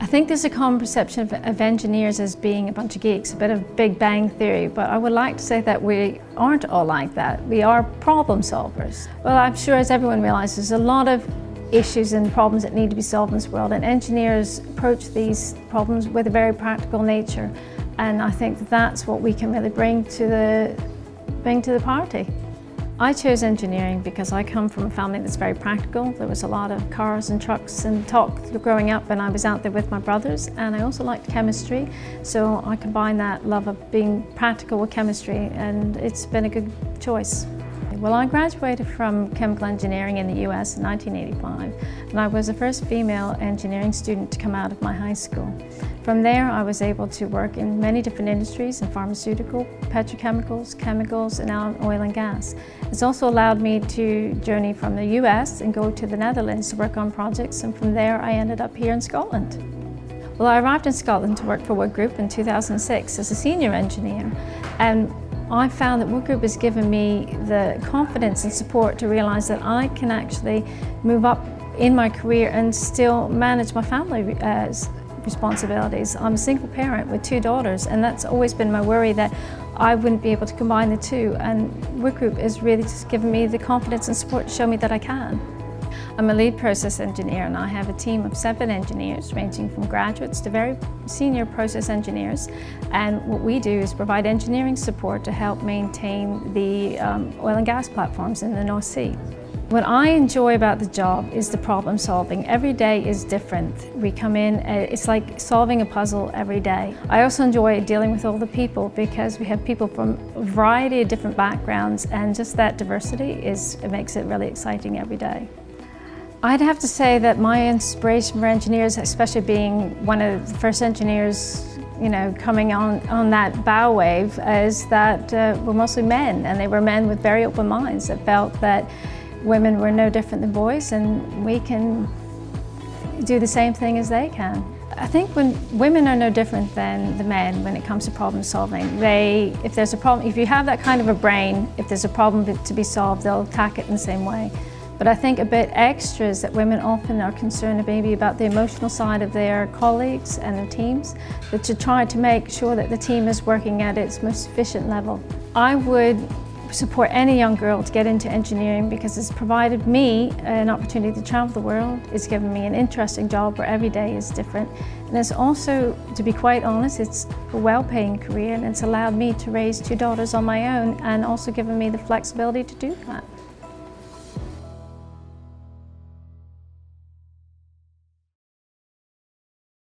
think there's a common perception of engineers as being a bunch of geeks, a bit of Big Bang Theory, but I would like to say that we aren't all like that. We are problem solvers. Well, I'm sure, as everyone realizes, there's a lot of issues and problems that need to be solved in this world, and engineers approach these problems with a very practical nature, and I think that's what we can really bring to the party. I chose engineering because I come from a family that's very practical. There was a lot of cars and trucks and talk growing up, and I was out there with my brothers, and I also liked chemistry, so I combined that love of being practical with chemistry, and it's been a good choice. Well, I graduated from chemical engineering in the US in 1985, and I was the first female engineering student to come out of my high school. From there, I was able to work in many different industries, in pharmaceutical, petrochemicals, chemicals, and now in oil and gas. It's also allowed me to journey from the US and go to the Netherlands to work on projects, and from there I ended up here in Scotland. Well, I arrived in Scotland to work for Wood Group in 2006 as a senior engineer, and I found that Wood Group has given me the confidence and support to realise that I can actually move up in my career and still manage my family responsibilities. I'm a single parent with 2 daughters, and that's always been my worry, that I wouldn't be able to combine the two, and Wood Group has really just given me the confidence and support to show me that I can. I'm a lead process engineer, and I have a team of 7 engineers ranging from graduates to very senior process engineers, and what we do is provide engineering support to help maintain the oil and gas platforms in the North Sea. What I enjoy about the job is the problem solving. Every day is different. We come in, it's like solving a puzzle every day. I also enjoy dealing with all the people, because we have people from a variety of different backgrounds, and just that diversity it makes it really exciting every day. I'd have to say that my inspiration for engineers, especially being one of the first engineers, coming on that bow wave, is that we're mostly men, and they were men with very open minds that felt that women were no different than boys, and we can do the same thing as they can. I think when women are no different than the men when it comes to problem solving. If there's a problem, if you have that kind of a brain, if there's a problem to be solved, they'll attack it in the same way. But I think a bit extra is that women often are concerned maybe about the emotional side of their colleagues and their teams, but to try to make sure that the team is working at its most efficient level. I would support any young girl to get into engineering because it's provided me an opportunity to travel the world. It's given me an interesting job where every day is different. And it's also, to be quite honest, it's a well-paying career, and it's allowed me to raise 2 daughters on my own, and also given me the flexibility to do that.